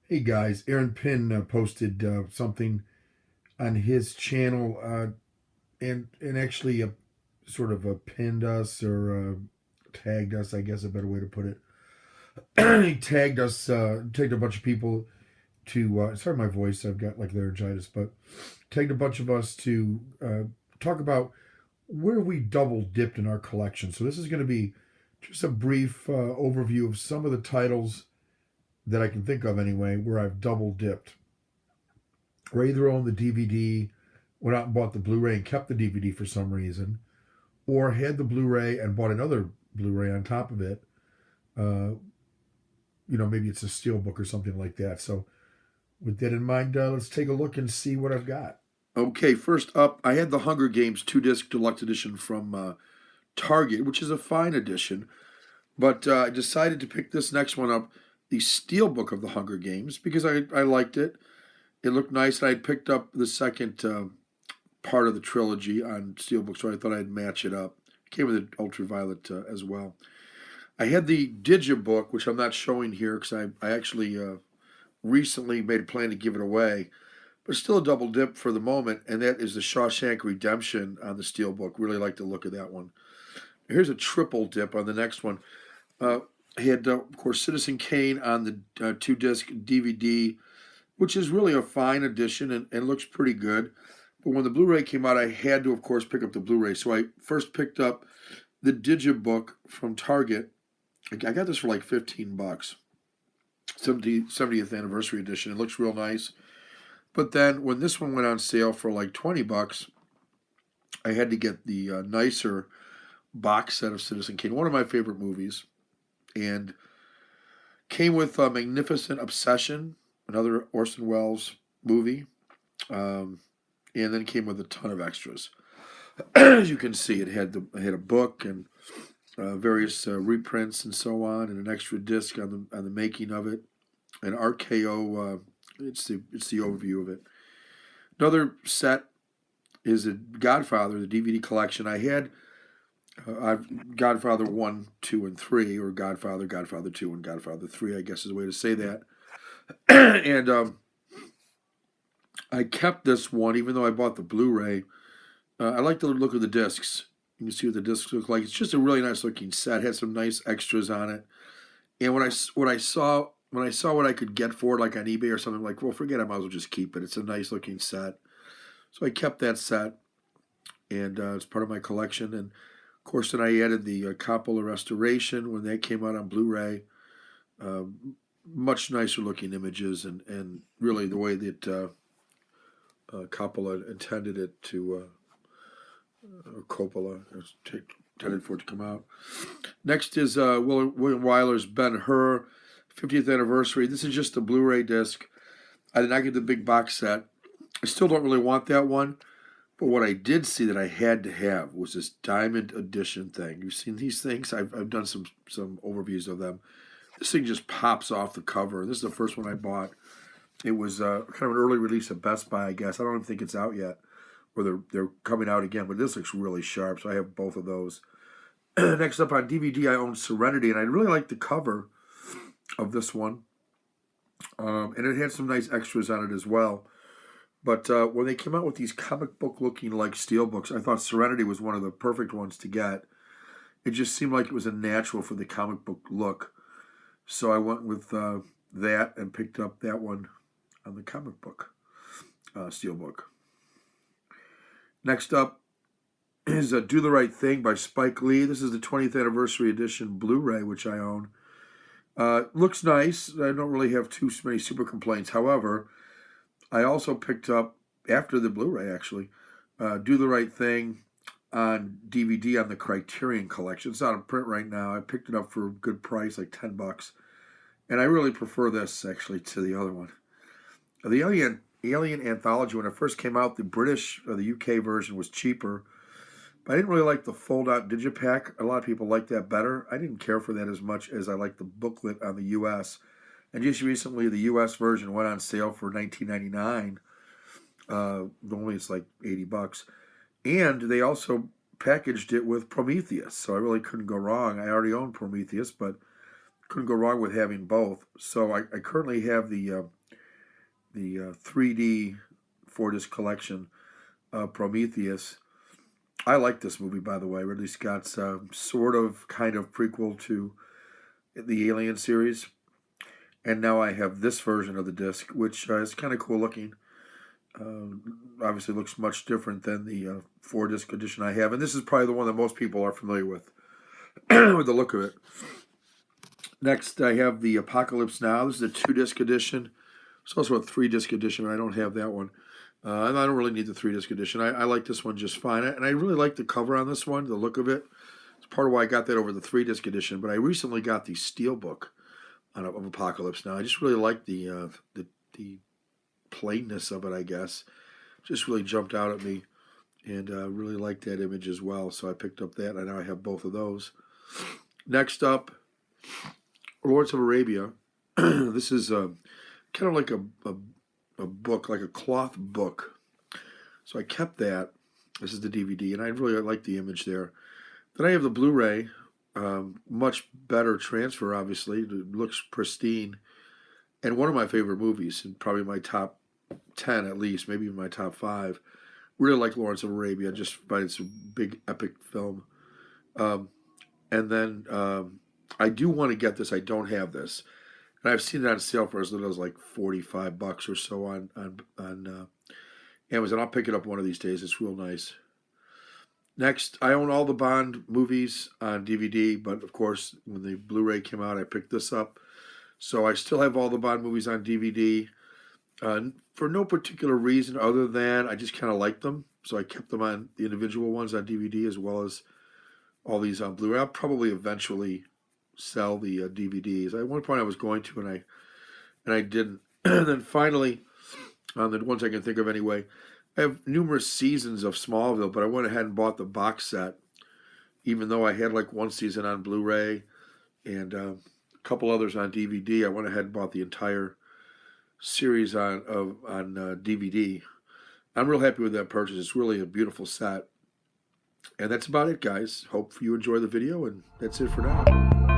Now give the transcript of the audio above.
Hey guys, Aaron Pynn posted something on his channel, and actually sort of pinned us or tagged us. I guess a better way to put it. He tagged us, tagged a bunch of people to. Sorry, my voice. I've got like laryngitis, but tagged a bunch of us to talk about where we double dipped in our collection. So this is going to be just a brief overview of some of the titles that I can think of anyway, where I've double dipped. Or either owned the DVD, went out and bought the Blu-ray and kept the DVD for some reason, or had the Blu-ray and bought another Blu-ray on top of it. Maybe it's a steelbook or something like that. So with that in mind, let's take a look and see what I've got. Okay, first up, I had the Hunger Games 2-disc deluxe edition from Target, which is a fine edition, but I decided to pick this next one up, the steelbook of the Hunger Games, because I liked it. It looked nice, and I picked up the second part of the trilogy on steelbook, so I thought I'd match it up. It came with an ultraviolet as well. I had the Digibook, which I'm not showing here because I actually recently made a plan to give it away, but still a double dip for the moment, and that is the Shawshank Redemption on the steelbook. Really like the look of that one. Here's a triple dip on the next one. I had, of course, Citizen Kane on the 2-disc DVD, which is really a fine edition and looks pretty good. But when the Blu-ray came out, I had to, of course, pick up the Blu-ray. So I first picked up the Digibook from Target. I got this for like $15, 70th anniversary edition. It looks real nice. But then when this one went on sale for like $20, I had to get the nicer box set of Citizen Kane, one of my favorite movies. And came with Magnificent Obsession, another Orson Welles movie, and then came with a ton of extras. As you can see, it had a book and various reprints and so on, and an extra disc on the making of it. An RKO, it's the overview of it. Another set is a Godfather, the DVD collection. I had Godfather 1, 2, and 3, or Godfather 2, and Godfather 3, I guess is the way to say that. And I kept this one, even though I bought the Blu-ray. I like the look of the discs. You can see what the discs look like. It's just a really nice looking set. It had some nice extras on it. And when I saw what I could get for it, like on eBay or something, like, well, forget it, I might as well just keep it. It's a nice looking set. So I kept that set, and it's part of my collection. And of course, then I added the Coppola Restoration when that came out on Blu-ray. Much nicer looking images, and really the way that Coppola intended it to, or Coppola intended for it to come out. Next is William Wyler's Ben-Hur, 50th anniversary. This is just a Blu-ray disc. I did not get the big box set. I still don't really want that one. But what I did see that I had to have was this diamond edition thing. You've seen these things? I've done some overviews of them. This thing just pops off the cover. This is the first one I bought. It was kind of an early release at Best Buy, I guess. I don't even think it's out yet, or they're coming out again. But this looks really sharp, so I have both of those. Next up on DVD, I own Serenity, and I really like the cover of this one. And it had some nice extras on it as well. But when they came out with these comic book looking like steelbooks, I thought Serenity was one of the perfect ones to get. It just seemed like it was a natural for the comic book look. So I went with that and picked up that one on the comic book steelbook. Next up is Do the Right Thing by Spike Lee. This is the 20th anniversary edition Blu-ray, which I own. Looks nice. I don't really have too many super complaints. However, I also picked up, after the Blu-ray actually, Do the Right Thing on DVD on the Criterion Collection. It's out of print right now. I picked it up for a good price, like $10. And I really prefer this, actually, to the other one. The Alien Anthology, when it first came out, the British, or the UK version was cheaper. But I didn't really like the fold-out digipack. A lot of people like that better. I didn't care for that as much as I liked the booklet on the US. And just recently, the U.S. version went on sale for $19.99. Normally, it's like $80. And they also packaged it with Prometheus, so I really couldn't go wrong. I already owned Prometheus, but couldn't go wrong with having both. So I currently have the 3D 4-disc collection of Prometheus. I like this movie, by the way. Ridley Scott's sort of kind of prequel to the Alien series. And now I have this version of the disc, which is kind of cool looking. Obviously looks much different than the 4-disc edition I have. And this is probably the one that most people are familiar with, with the look of it. Next, I have the Apocalypse Now. This is a 2-disc edition. It's also a 3-disc edition, but I don't have that one. And I don't really need the 3-disc edition. I like this one just fine. And I really like the cover on this one, the look of it. It's part of why I got that over the 3-disc edition. But I recently got the Steelbook of Apocalypse Now. I just really like the plainness of it, I guess. Just really jumped out at me. And really liked that image as well. So I picked up that. And now I have both of those. Next up, Lawrence of Arabia. This is kind of like a book, like a cloth book. So I kept that. This is the DVD, and I really like the image there. Then I have the Blu-ray, much better transfer, obviously. It looks pristine. And one of my favorite movies, and probably my top 10 at least, maybe even my top 5. Really like Lawrence of Arabia, just find it's a big, epic film. And then I do want to get this. I don't have this. And I've seen it on sale for as little as like $45 or so on Amazon. I'll pick it up one of these days. It's real nice. Next, I own all the Bond movies on DVD, but of course, when the Blu-ray came out, I picked this up. So I still have all the Bond movies on DVD for no particular reason other than I just kind of like them. So I kept them on the individual ones on DVD as well as all these on Blu-ray. I'll probably eventually sell the DVDs. At one point I was going to, and I didn't. And then finally, on the ones I can think of anyway, I have numerous seasons of Smallville, but I went ahead and bought the box set, even though I had like one season on Blu-ray and a couple others on DVD. I went ahead and bought the entire series on DVD. I'm real happy with that purchase. It's really a beautiful set. And that's about it, guys. Hope you enjoy the video, and that's it for now.